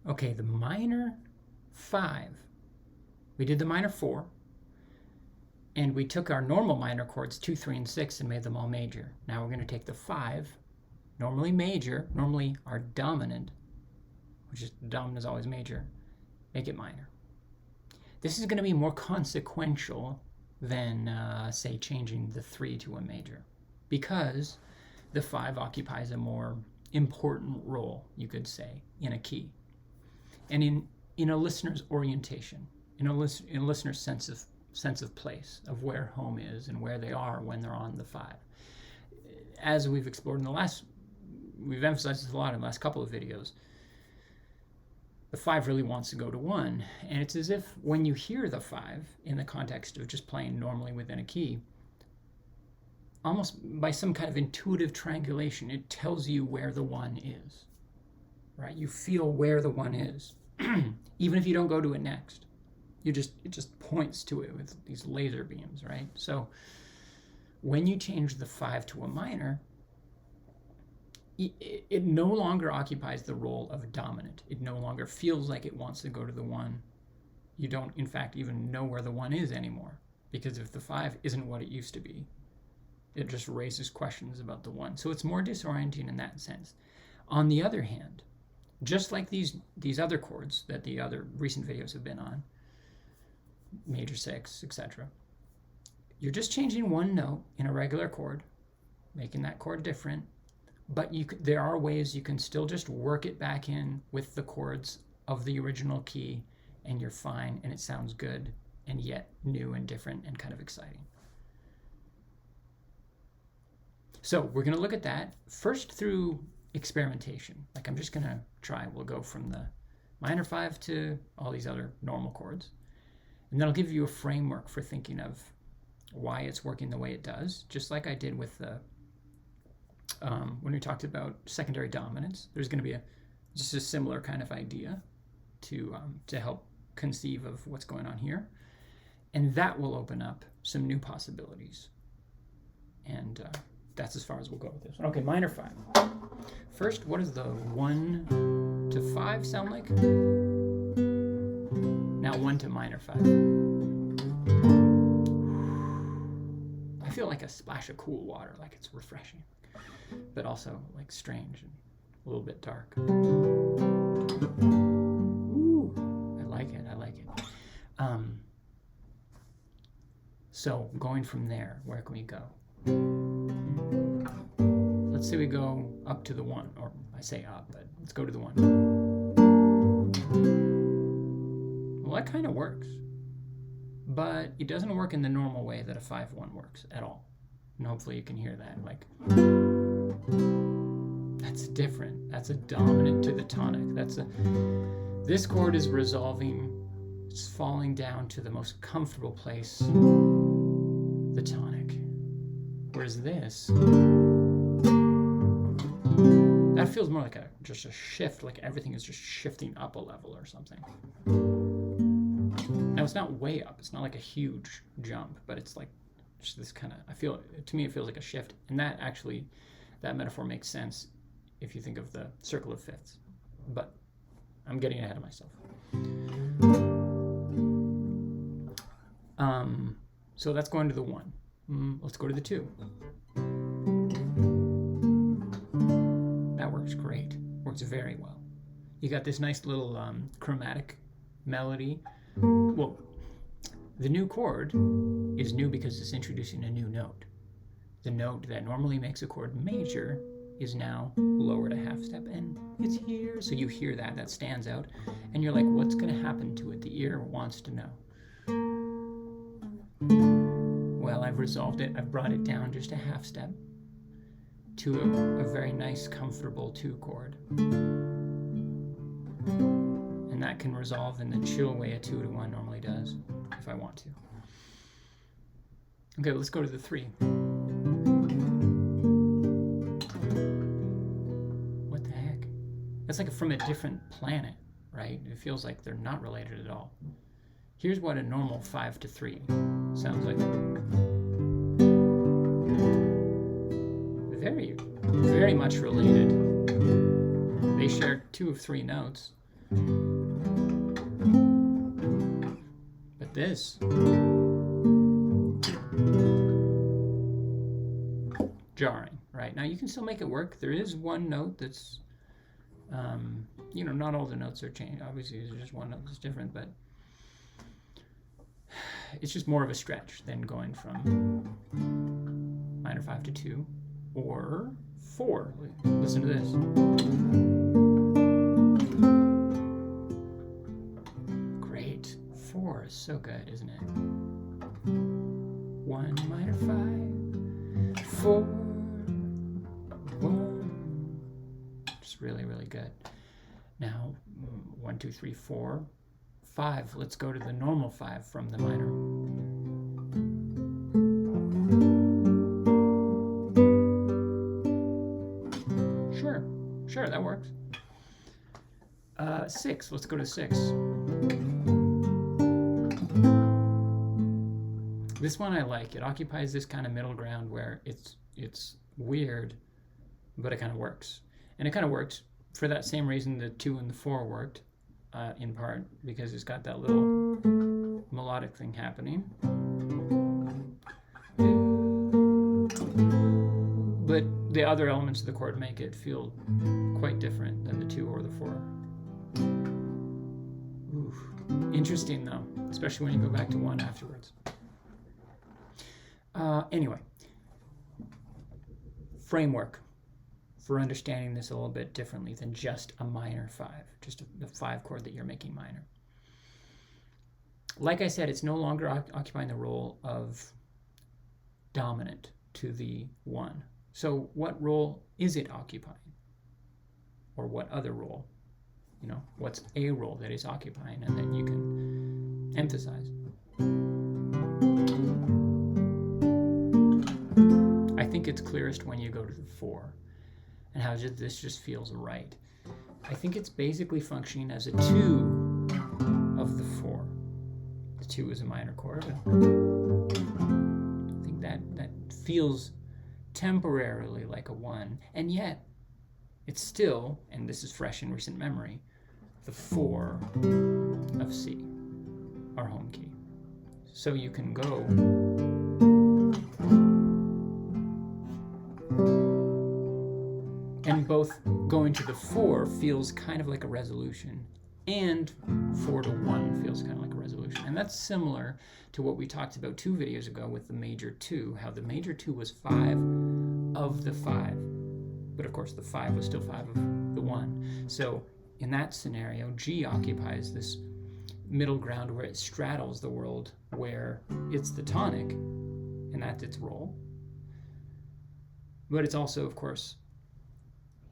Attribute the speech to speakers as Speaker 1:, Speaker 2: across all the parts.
Speaker 1: Okay, the minor 5. We did the minor 4. And we took our normal minor chords, 2, 3, and 6, and made them all major. Now we're going to take the 5, normally major, normally our dominant, which is dominant is always major, make it minor. This is going to be more consequential than, say, changing the 3 to a major, because the 5 occupies a more important role, you could say, in a key. And in a listener's orientation, in a listener's sense of place, of where home is and where they are when they're on the 5. As we've explored we've emphasized this a lot in the last couple of videos, the 5 really wants to go to 1. And it's as if when you hear the 5 in the context of just playing normally within a key, almost by some kind of intuitive triangulation, it tells you where the 1 is, right? You feel where the 1 is, even if you don't go to it next. It just points to it with these laser beams, right? So when you change the 5 to a minor, it no longer occupies the role of dominant. It no longer feels like it wants to go to the 1. You don't, in fact, even know where the 1 is anymore, because if the 5 isn't what it used to be, it just raises questions about the 1. So it's more disorienting in that sense. On the other hand, just like these other chords that the other recent videos have been on, major 6, etc. You're just changing one note in a regular chord, making that chord different, but there are ways you can still just work it back in with the chords of the original key, and you're fine, and it sounds good, and yet new and different and kind of exciting. So we're going to look at that first through experimentation. Like I'm just going to try. We'll go from the minor 5 to all these other normal chords. And then I'll give you a framework for thinking of why it's working the way it does, just like I did with the when we talked about secondary dominance. There's going to be just a similar kind of idea to help conceive of what's going on here, and that will open up some new possibilities. And that's as far as we'll go with this. Okay, minor 5. First, what does the 1 to 5 sound like? Now 1 to minor 5. I feel like a splash of cool water, like it's refreshing, but also like strange and a little bit dark. Ooh, I like it. So going from there, where can we go? Let's say we go up to the 1, or I say up, but let's go to the 1. Well, that kind of works, but it doesn't work in the normal way that a 5-1 works at all. And hopefully you can hear that. Like, that's different. That's a dominant to the tonic. This chord is resolving. It's falling down to the most comfortable place, the tonic. Whereas this, that feels more like just a shift, like everything is just shifting up a level or something. Now it's not way up, it's not like a huge jump, but it's like just this kind of, to me it feels like a shift. And that metaphor makes sense if you think of the circle of fifths. But I'm getting ahead of myself. So that's going to the 1. Let's go to the 2. That works great. Works very well. You got this nice little chromatic melody. Well, the new chord is new because it's introducing a new note. The note that normally makes a chord major is now lowered a half step, and it's here. So you hear that stands out, and you're like, what's going to happen to it? The ear wants to know. Well, I've resolved it. I've brought it down just a half step to a very nice, comfortable 2 chord. And that can resolve in the chill way a 2 to 1 normally does, if I want to. Okay, let's go to the 3. What the heck? That's like from a different planet, right? It feels like they're not related at all. Here's what a normal 5 to 3 sounds like. Very, very much related. They share 2 of 3 notes, But this, jarring, right? Now you can still make it work. There is one note that's, you know, not all the notes are changed. Obviously, there's just one note that's different, but it's just more of a stretch than going from minor 5 to 2 or 4. Listen to this. Great. 4 is so good, isn't it? 1 minor 5, 4, 1. Just really, really good. Now, 1, 2, 3, 4, 5. Let's go to the normal 5 from the minor. Sure, that works. 6. Let's go to 6. This one I like. It occupies this kind of middle ground where it's weird, but it kind of works. And it kind of works for that same reason the 2 and the 4 worked, in part, because it's got that little melodic thing happening. But the other elements of the chord make it feel quite different than the 2 or the 4. Oof. Interesting, though, especially when you go back to 1 afterwards. Anyway, framework for understanding this a little bit differently than just a minor 5, just the 5 chord that you're making minor. Like I said, it's no longer occupying the role of dominant to the 1. So what role is it occupying? Or what other role? You know, what's a role that is occupying and that you can emphasize? I think it's clearest when you go to the 4 and how this just feels right. I think it's basically functioning as a 2 of the 4. The 2 is a minor chord. I think that feels temporarily like a 1, and yet it's still, and this is fresh in recent memory, the 4 of C, our home key. So you can go and both going to the 4 feels kind of like a resolution, and 4 to 1 feels kind of like a resolution. And that's similar to what we talked about 2 videos ago with the major 2, how the major 2 was 5 of the 5. But of course the 5 was still 5 of the 1. So in that scenario, G occupies this middle ground where it straddles the world, where it's the tonic, and that's its role. But it's also, of course,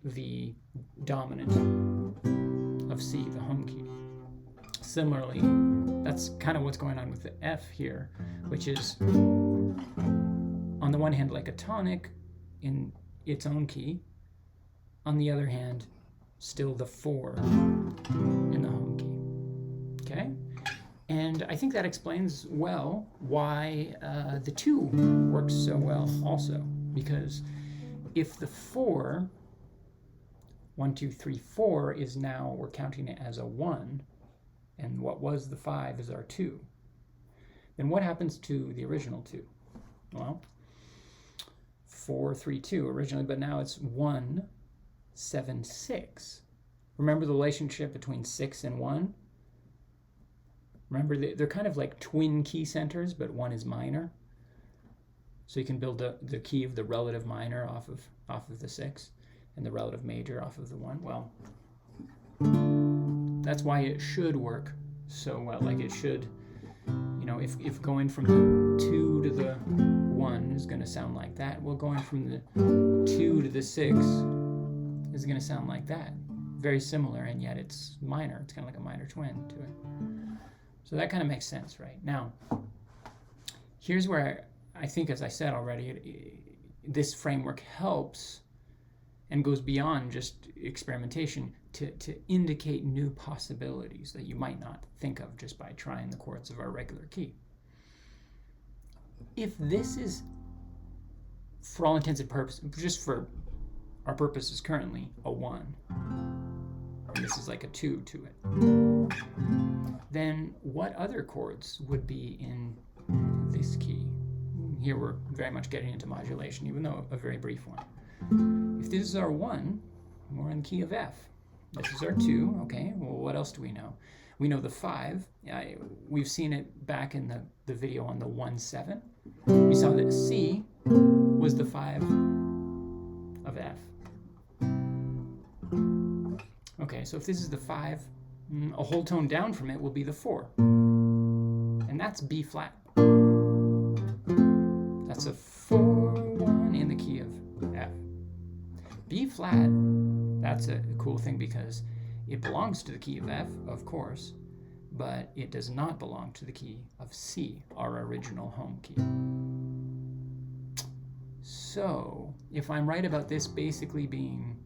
Speaker 1: the dominant of C, the home key. Similarly, that's kind of what's going on with the F here, which is on the one hand like a tonic in its own key, on the other hand still the 4 in the home key. Okay? And I think that explains well why the 2 works so well also, because if the 4, 1, 2, 3, 4 is now, we're counting it as a 1, and what was the 5 is our 2, then what happens to the original 2? Well, 4, 3, 2 originally, but now it's 1, 7, 6. Remember the relationship between 6 and 1? Remember, they're kind of like twin key centers, but one is minor. So you can build the key of the relative minor off of the 6, and the relative major off of the 1. Well, that's why it should work so well. Like it should, you know, if going from the 2 to the 1 is going to sound like that, well, going from the 2 to the 6 is going to sound like that. Very similar, and yet it's minor. It's kind of like a minor twin to it. So that kind of makes sense, right? Now, here's where I think, as I said already, this framework helps and goes beyond just experimentation to indicate new possibilities that you might not think of just by trying the chords of our regular key. If this is, for all intents and purposes, just for our purposes currently, a 1, And this is like a 2 to it. Then what other chords would be in this key? Here we're very much getting into modulation, even though a very brief one. If this is our 1, we're in the key of F. This is our 2, okay, well, what else do we know? We know the 5. We've seen it back in the video on the 1-7. We saw that C was the 5 of F. Okay, so if this is the 5, a whole tone down from it will be the 4. And that's B flat. That's a 4-1 in the key of F. B flat, that's a cool thing because it belongs to the key of F, of course, but it does not belong to the key of C, our original home key. So, if I'm right about this basically being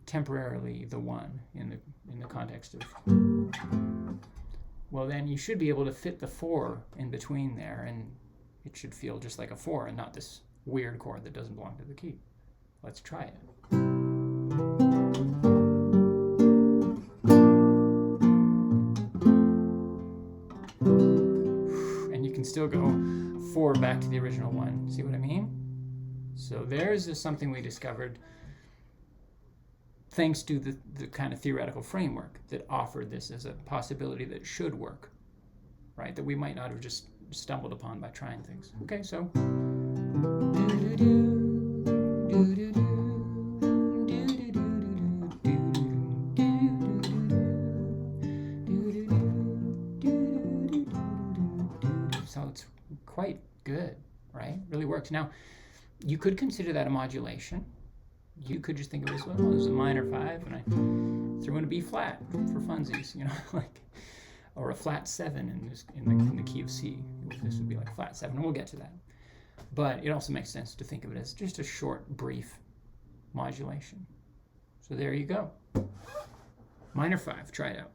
Speaker 1: temporarily the 1 in the context of, well, then you should be able to fit the 4 in between there, and it should feel just like a 4 and not this weird chord that doesn't belong to the key. Let's try it. And you can still go 4 back to the original 1. See what I mean? So there's something we discovered thanks to the kind of theoretical framework that offered this as a possibility that should work, right? That we might not have just stumbled upon by trying things. Okay, so. So it's quite good, right? Really works. Now, you could consider that a modulation. You could just think of it as, well, this is a minor 5, and I threw in a B flat for funsies, you know, like, or a flat 7 in the key of C. This would be like flat 7, and we'll get to that. But it also makes sense to think of it as just a short, brief modulation. So there you go. Minor 5, try it out.